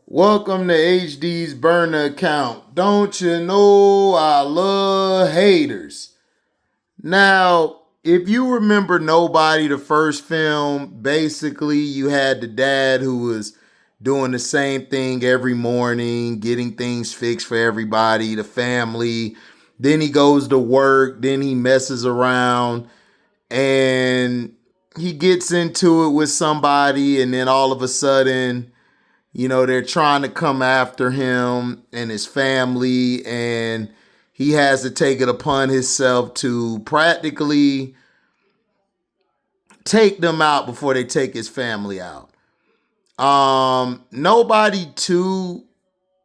Welcome to HD's burner account. Don't you know I love haters? Now, if you remember Nobody, the first film, basically you had the dad who was doing the same thing every morning, getting things fixed for everybody, the family. Then he goes to work, then he messes around and he gets into it with somebody, and then all of a sudden, they're trying to come after him and his family, and he has to take it upon himself to practically take them out before they take his family out. Nobody 2,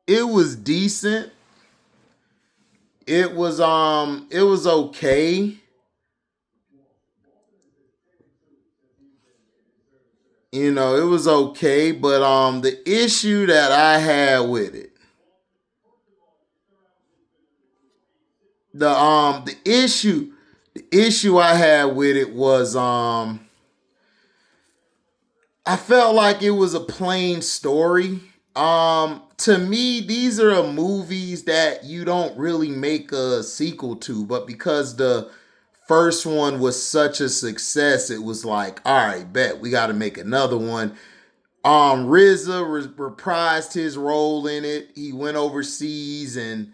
it was decent. It was okay. It was okay, but the issue that I had with it, the issue I had with it was I felt like it was a plain story. To me, these are movies that you don't really make a sequel to, but because the first one was such a success, it was like, all right, bet we got to make another one. RZA reprised his role in it. He went overseas and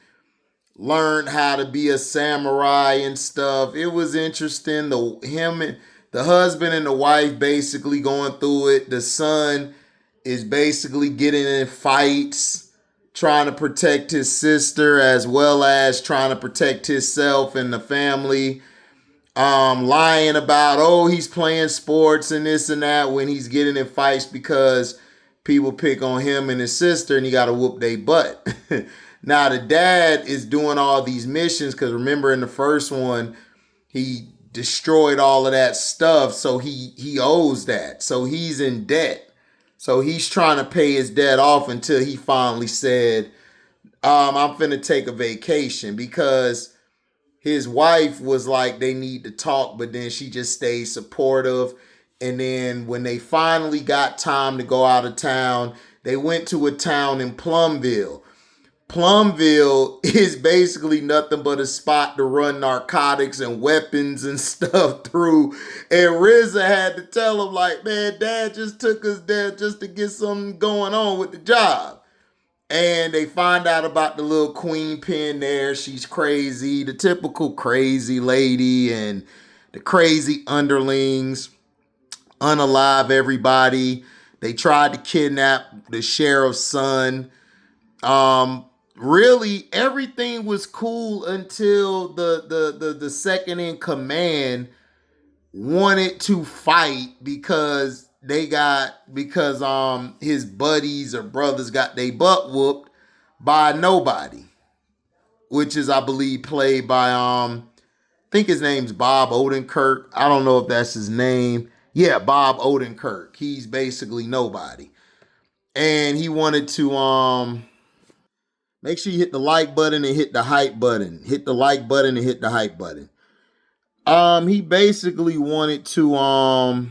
learned how to be a samurai and stuff. It was interesting. The husband and the wife basically going through it. The son is basically getting in fights, trying to protect his sister as well as trying to protect himself and the family. Lying about, he's playing sports and this and that when he's getting in fights because people pick on him and his sister and he got to whoop their butt. Now the dad is doing all these missions because remember in the first one, he destroyed all of that stuff. So he owes that. So he's in debt. So he's trying to pay his debt off until he finally said, I'm finna take a vacation, because his wife was like, they need to talk, but then she just stayed supportive. And then when they finally got time to go out of town, they went to a town in Plumville. Plumville is basically nothing but a spot to run narcotics and weapons and stuff through. And RZA had to tell him, like, man, dad just took us there just to get something going on with the job. And they find out about the little queen pin there. She's crazy, the typical crazy lady, and the crazy underlings unalive everybody. They tried to kidnap the sheriff's son. Really, everything was cool until the second in command wanted to fight because his buddies or brothers got their butt whooped by Nobody, which is, I believe, played by I think his name's Bob Odenkirk. I don't know if that's his name. Yeah, Bob Odenkirk. He's basically Nobody. And he wanted to make sure you hit the like button and hit the hype button. Hit the like button and hit the hype button. He basically wanted to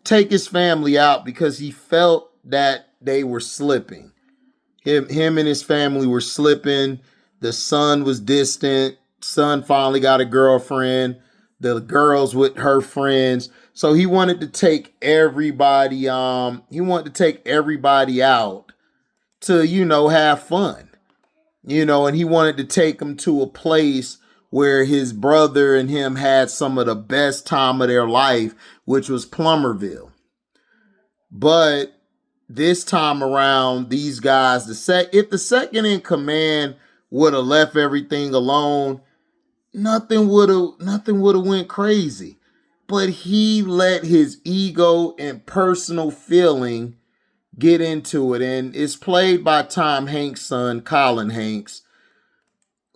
take his family out because he felt that they were slipping. Him and his family were slipping. The son was distant. Son finally got a girlfriend. The girls with her friends. So he wanted to take everybody. He wanted to take everybody out to have fun. And he wanted to take them to a place where his brother and him had some of the best time of their life, which was Plummerville. But this time around, these guys, if the second in command would have left everything alone, nothing would have went crazy. But he let his ego and personal feeling get into it, and it's played by Tom Hanks' son, Colin Hanks,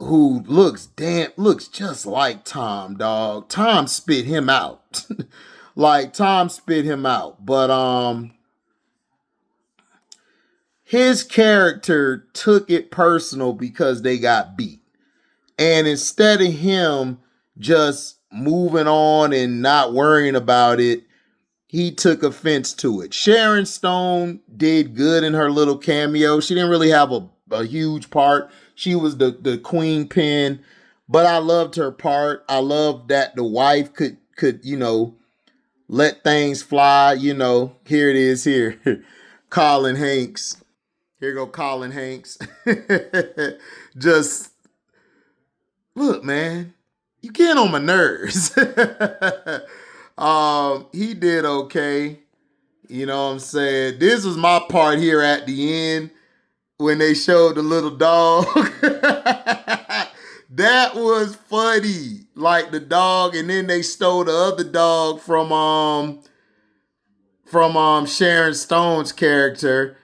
who looks just like Tom, dog. Tom spit him out. Tom spit him out. But his character took it personal because they got beat. And instead of him just moving on and not worrying about it, he took offense to it. Sharon Stone did good in her little cameo. She didn't really have a huge part. She was the queen pin, but I loved her part. I loved that the wife could let things fly. Here it is here. Colin Hanks. Here go Colin Hanks. Just look, man, you get on my nerves. He did okay. You know what I'm saying? This was my part here at the end when they showed the little dog. That was funny. Like the dog, and then they stole the other dog from Sharon Stone's character,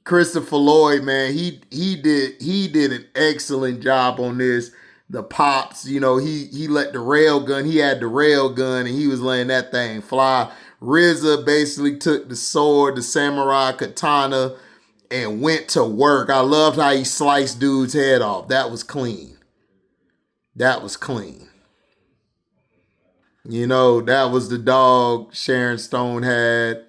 Christopher Lloyd. Man, he did an excellent job on this. The pops, he let the rail gun. He had the rail gun, and he was letting that thing fly. RZA basically took the sword, the samurai katana, and went to work. I loved how he sliced dude's head off. That was clean. That was clean. That was the dog Sharon Stone had.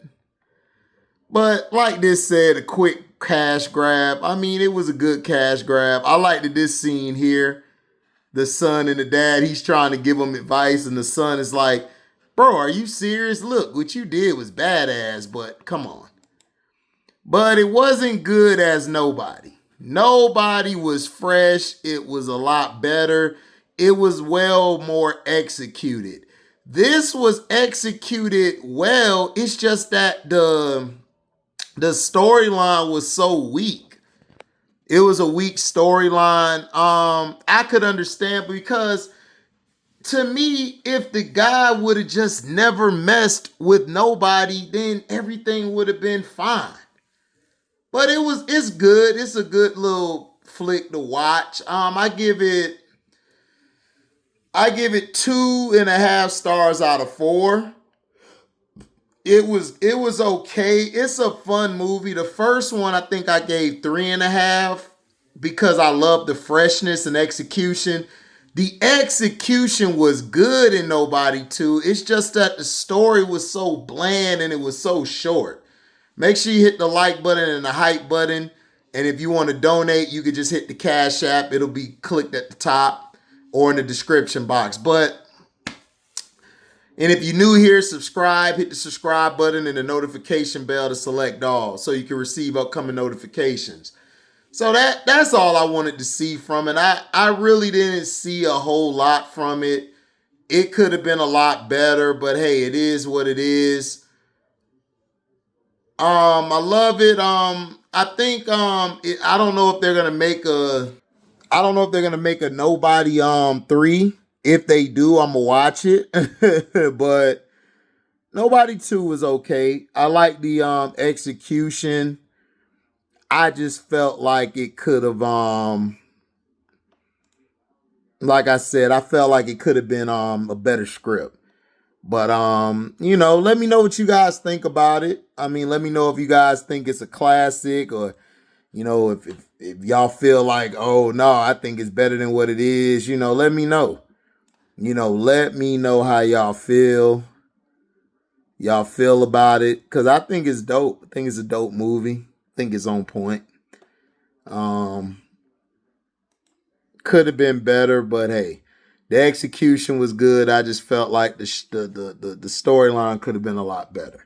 But like this said, a quick cash grab. I mean, it was a good cash grab. I liked this scene here. The son and the dad, he's trying to give him advice, and the son is like, bro, are you serious? Look, what you did was badass, but come on. But it wasn't good as Nobody. Nobody was fresh. It was a lot better. It was well more executed. This was executed well. It's just that the storyline was so weak. It was a weak storyline. I could understand because to me, if the guy would have just never messed with Nobody, then everything would have been fine. But it's good. It's a good little flick to watch. I give it 2.5 stars out of 4. It was okay. It's a fun movie. The first one, I think I gave 3.5 because I love the freshness and execution. The execution was good in Nobody 2. It's just that the story was so bland and it was so short. Make sure you hit the like button and the hype button. And if you want to donate, you can just hit the Cash App. It'll be clicked at the top or in the description box. And if you're new here, subscribe, hit the subscribe button and the notification bell to select all so you can receive upcoming notifications. So that's all I wanted to see from it. I really didn't see a whole lot from it. It could have been a lot better, but hey, it is what it is. I love it. I think I don't know if they're gonna make a Nobody 3. If they do, I'm gonna watch it. But Nobody 2 was okay. I like the execution. I just felt like it could have like I said, I felt like it could have been a better script. But let me know what you guys think about it. I mean, let me know if you guys think it's a classic, or if y'all feel like, oh no, I think it's better than what it is. Let me know. Let me know how y'all feel about it, because I think it's dope. I think it's a dope movie. I think it's on point. Could have been better, but hey, the execution was good. I just felt like the storyline could have been a lot better.